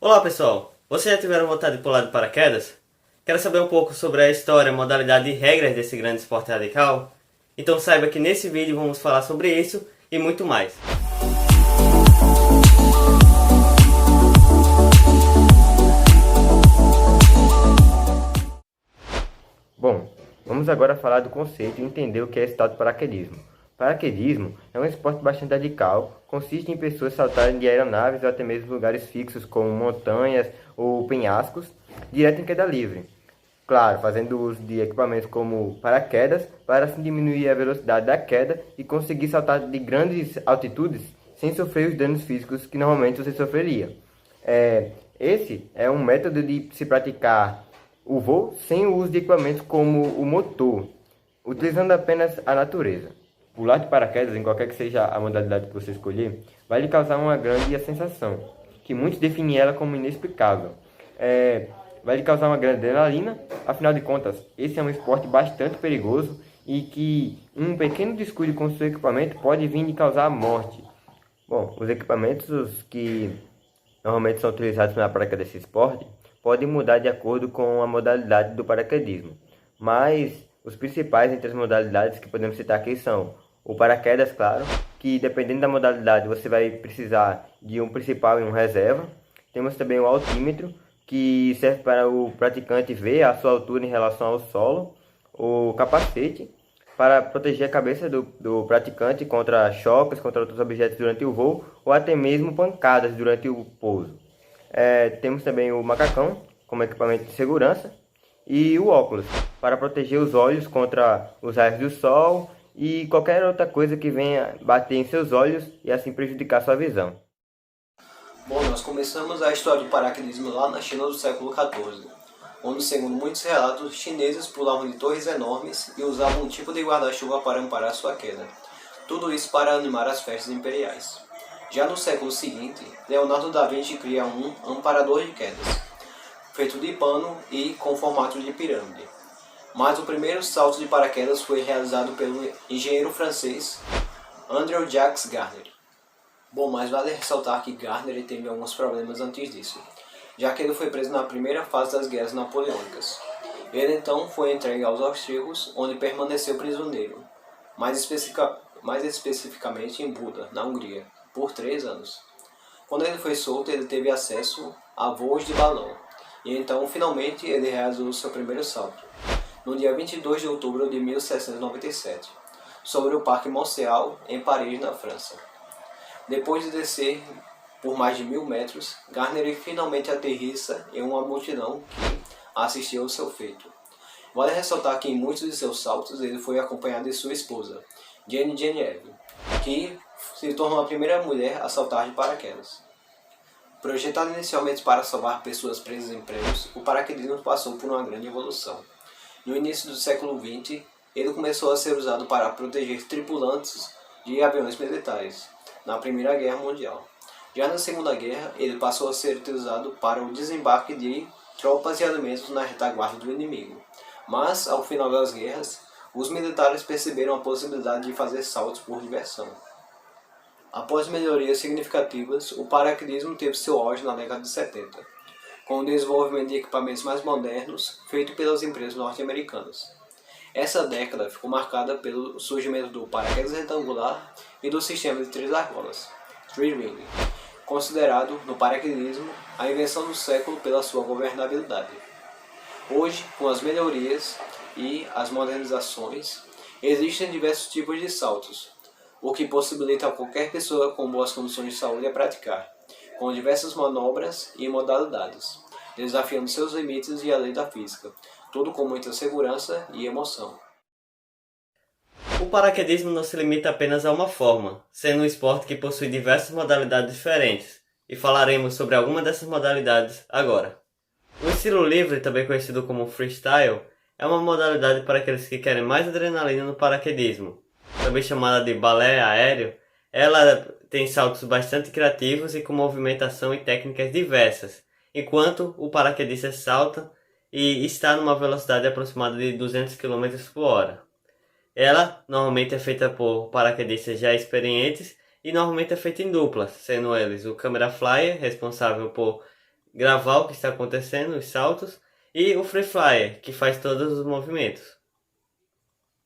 Olá pessoal, vocês já tiveram vontade de pular de paraquedas? Quer saber um pouco sobre a história, modalidade e regras desse grande esporte radical? Então saiba que nesse vídeo vamos falar sobre isso e muito mais. Bom, vamos agora falar do conceito e entender o que é esse tal de paraquedismo. Paraquedismo é um esporte bastante radical, consiste em pessoas saltarem de aeronaves ou até mesmo lugares fixos como montanhas ou penhascos, direto em queda livre. Claro, fazendo uso de equipamentos como paraquedas para assim diminuir a velocidade da queda e conseguir saltar de grandes altitudes sem sofrer os danos físicos que normalmente você sofreria. Esse é um método de se praticar o voo sem o uso de equipamentos como o motor, utilizando apenas a natureza. Pular de paraquedas, em qualquer que seja a modalidade que você escolher, vai lhe causar uma grande sensação, que muitos definem ela como inexplicável. Vai lhe causar uma grande adrenalina, afinal de contas, esse é um esporte bastante perigoso e que um pequeno descuido com seu equipamento pode vir de causar a morte. Bom, os equipamentos que normalmente são utilizados na prática desse esporte podem mudar de acordo com a modalidade do paraquedismo, mas os principais entre as modalidades que podemos citar aqui são o paraquedas, claro, que dependendo da modalidade você vai precisar de um principal e um reserva. Temos também o altímetro, que serve para o praticante ver a sua altura em relação ao solo, o capacete, para proteger a cabeça do praticante contra choques, contra outros objetos durante o voo, ou até mesmo pancadas durante o pouso. Temos também o macacão, como equipamento de segurança, e o óculos, para proteger os olhos contra os raios do sol e qualquer outra coisa que venha bater em seus olhos e assim prejudicar sua visão. Bom, nós começamos a história do paraquedismo lá na China do século XIV, onde, segundo muitos relatos, chineses pulavam de torres enormes e usavam um tipo de guarda-chuva para amparar sua queda. Tudo isso para animar as festas imperiais. Já no século seguinte, Leonardo da Vinci cria um amparador de quedas, feito de pano e com formato de pirâmide. Mas o primeiro salto de paraquedas foi realizado pelo engenheiro francês Andrew Jacques Gardner. Bom, mas vale ressaltar que Gardner teve alguns problemas antes disso, já que ele foi preso na primeira fase das guerras napoleônicas. Ele então foi entregue aos austríacos, onde permaneceu prisioneiro, mais especificamente em Buda, na Hungria, por 3 anos. Quando ele foi solto, ele teve acesso a voos de balão, e então finalmente ele realizou seu primeiro salto, no dia 22 de outubro de 1797, sobre o Parque Monceau, em Paris, na França. Depois de descer por mais de 1000 metros, Gardner finalmente aterrissa em uma multidão que assistiu ao seu feito. Vale ressaltar que em muitos de seus saltos ele foi acompanhado de sua esposa, Jane Genevieve, que se tornou a primeira mulher a saltar de paraquedas. Projetado inicialmente para salvar pessoas presas em prédios, o paraquedismo passou por uma grande evolução. No início do século XX, ele começou a ser usado para proteger tripulantes de aviões militares na Primeira Guerra Mundial. Já na Segunda Guerra, ele passou a ser utilizado para o desembarque de tropas e alimentos na retaguarda do inimigo. Mas, ao final das guerras, os militares perceberam a possibilidade de fazer saltos por diversão. Após melhorias significativas, o paraquedismo teve seu auge na década de 70, com o desenvolvimento de equipamentos mais modernos feito pelas empresas norte-americanas. Essa década ficou marcada pelo surgimento do paraquedas retangular e do sistema de 3 argolas, Three Ring, considerado, no paraquedismo, a invenção do século pela sua governabilidade. Hoje, com as melhorias e as modernizações, existem diversos tipos de saltos, o que possibilita a qualquer pessoa com boas condições de saúde a praticar, com diversas manobras e modalidades, desafiando seus limites e a lei da física, tudo com muita segurança e emoção. O paraquedismo não se limita apenas a uma forma, sendo um esporte que possui diversas modalidades diferentes, e falaremos sobre algumas dessas modalidades agora. O estilo livre, também conhecido como freestyle, é uma modalidade para aqueles que querem mais adrenalina no paraquedismo. Também chamada de balé aéreo, ela tem saltos bastante criativos e com movimentação e técnicas diversas, enquanto o paraquedista salta e está numa velocidade aproximada de 200 km por hora. Ela normalmente é feita por paraquedistas já experientes e normalmente é feita em duplas, sendo eles o camera flyer, responsável por gravar o que está acontecendo, os saltos, e o Free Flyer, que faz todos os movimentos.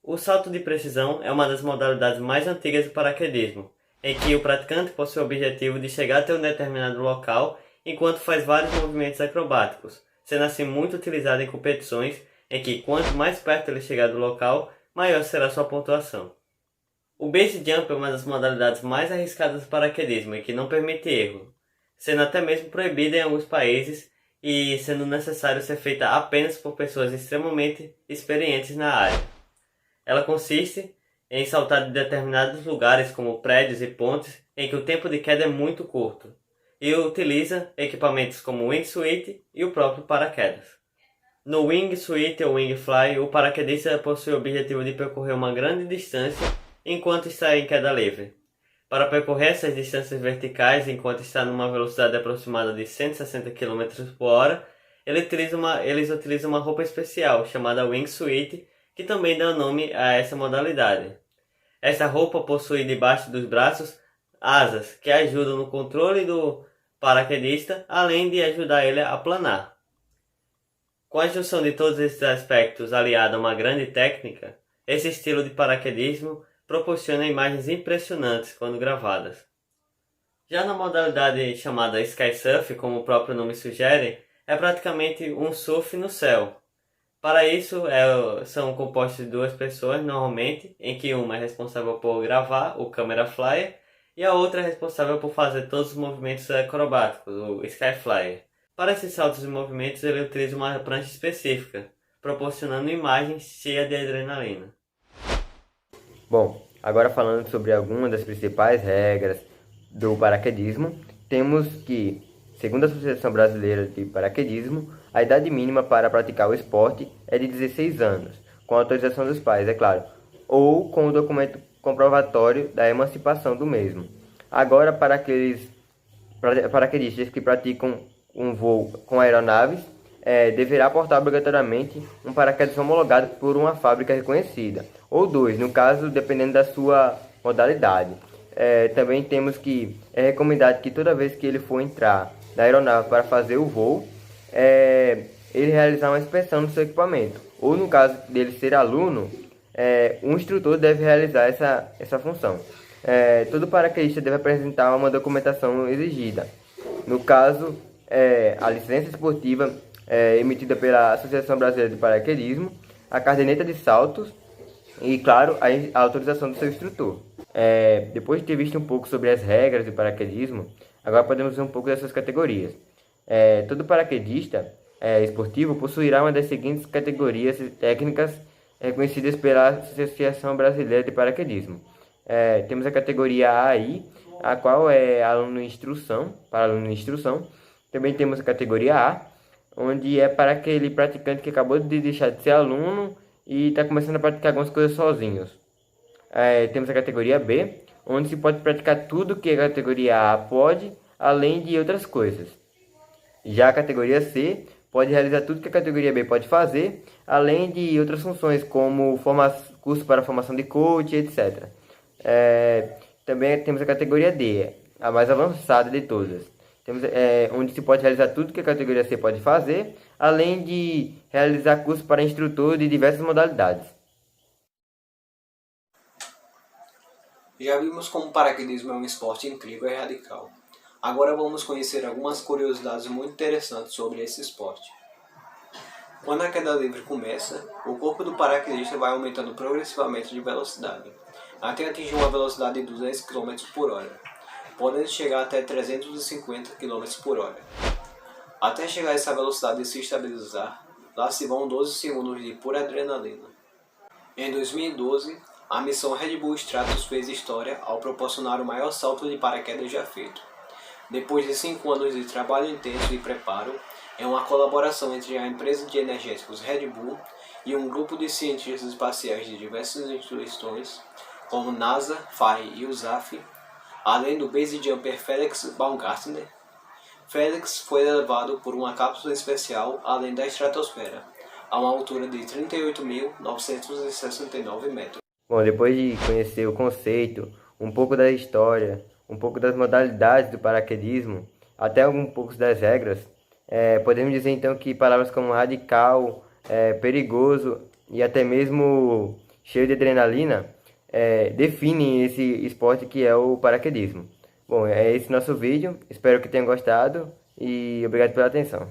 O salto de precisão é uma das modalidades mais antigas do paraquedismo, em que o praticante possui o objetivo de chegar até um determinado local enquanto faz vários movimentos acrobáticos, sendo assim muito utilizado em competições em que quanto mais perto ele chegar do local, maior será sua pontuação. O base jump é uma das modalidades mais arriscadas do paraquedismo e que não permite erro, sendo até mesmo proibida em alguns países e sendo necessário ser feita apenas por pessoas extremamente experientes na área. Ela consiste em saltar de determinados lugares como prédios e pontes em que o tempo de queda é muito curto e utiliza equipamentos como o wingsuit e o próprio paraquedas. No wingsuit ou wingfly, o paraquedista possui o objetivo de percorrer uma grande distância enquanto está em queda livre. Para percorrer essas distâncias verticais enquanto está numa velocidade aproximada de 160 km por hora, eles utilizam uma roupa especial chamada wingsuit, que também dá nome a essa modalidade. Essa roupa possui debaixo dos braços asas que ajudam no controle do paraquedista, além de ajudar ele a planar. Com a junção de todos esses aspectos aliado a uma grande técnica, esse estilo de paraquedismo proporciona imagens impressionantes quando gravadas. Já na modalidade chamada Sky Surf, como o próprio nome sugere, é praticamente um surf no céu. Para isso, são compostos de duas pessoas normalmente, em que uma é responsável por gravar, o camera flyer, e a outra é responsável por fazer todos os movimentos acrobáticos, o Sky Flyer. Para esses saltos e movimentos, ele utiliza uma prancha específica, proporcionando imagens cheias de adrenalina. Bom, agora falando sobre algumas das principais regras do paraquedismo, temos que, segundo a Associação Brasileira de Paraquedismo, a idade mínima para praticar o esporte é de 16 anos, com autorização dos pais, é claro, ou com o documento comprovatório da emancipação do mesmo. Agora, para aqueles paraquedistas que praticam um voo com aeronaves, deverá portar obrigatoriamente um paraquedas homologado por uma fábrica reconhecida, ou dois, no caso, dependendo da sua modalidade. Também temos que é recomendado que toda vez que ele for entrar na aeronave para fazer o voo, ele realizar uma inspeção do seu equipamento, ou no caso dele ser aluno, um instrutor deve realizar essa função. Todo paraquedista deve apresentar uma documentação exigida. No caso, a licença esportiva emitida pela Associação Brasileira de Paraquedismo, a caderneta de saltos e, claro, a autorização do seu instrutor. Depois de ter visto um pouco sobre as regras do paraquedismo, agora podemos ver um pouco das suas categorias. Todo paraquedista esportivo possuirá uma das seguintes categorias técnicas reconhecidas pela Associação Brasileira de Paraquedismo. Temos a categoria AI, a qual é aluno de instrução, para aluno de instrução. Também temos a categoria A, onde é para aquele praticante que acabou de deixar de ser aluno e está começando a praticar algumas coisas sozinhos. Temos a categoria B, onde se pode praticar tudo que a categoria A pode, além de outras coisas. Já a categoria C pode realizar tudo que a categoria B pode fazer, além de outras funções, como curso para formação de coach, etc. Também temos a categoria D, a mais avançada de todas. Temos, onde se pode realizar tudo que a categoria C pode fazer, além de realizar cursos para instrutor de diversas modalidades. Já vimos como o paraquedismo é um esporte incrível e radical. Agora vamos conhecer algumas curiosidades muito interessantes sobre esse esporte. Quando a queda livre começa, o corpo do paraquedista vai aumentando progressivamente de velocidade, até atingir uma velocidade de 200 km por hora, podendo chegar até 350 km por hora. Até chegar a essa velocidade e se estabilizar, lá se vão 12 segundos de pura adrenalina. Em 2012, a missão Red Bull Stratos fez história ao proporcionar o maior salto de paraquedas já feito. Depois de 5 anos de trabalho intenso e preparo, é uma colaboração entre a empresa de energéticos Red Bull e um grupo de cientistas espaciais de diversas instituições, como NASA, FAI e USAF, além do base jumper Felix Baumgartner. Felix foi elevado por uma cápsula especial além da estratosfera, a uma altura de 38.969 metros. Bom, depois de conhecer o conceito, um pouco da história, um pouco das modalidades do paraquedismo, até um pouco das regras, Podemos dizer então que palavras como radical, perigoso e até mesmo cheio de adrenalina definem esse esporte que é o paraquedismo. Bom, é esse nosso vídeo, espero que tenham gostado e obrigado pela atenção.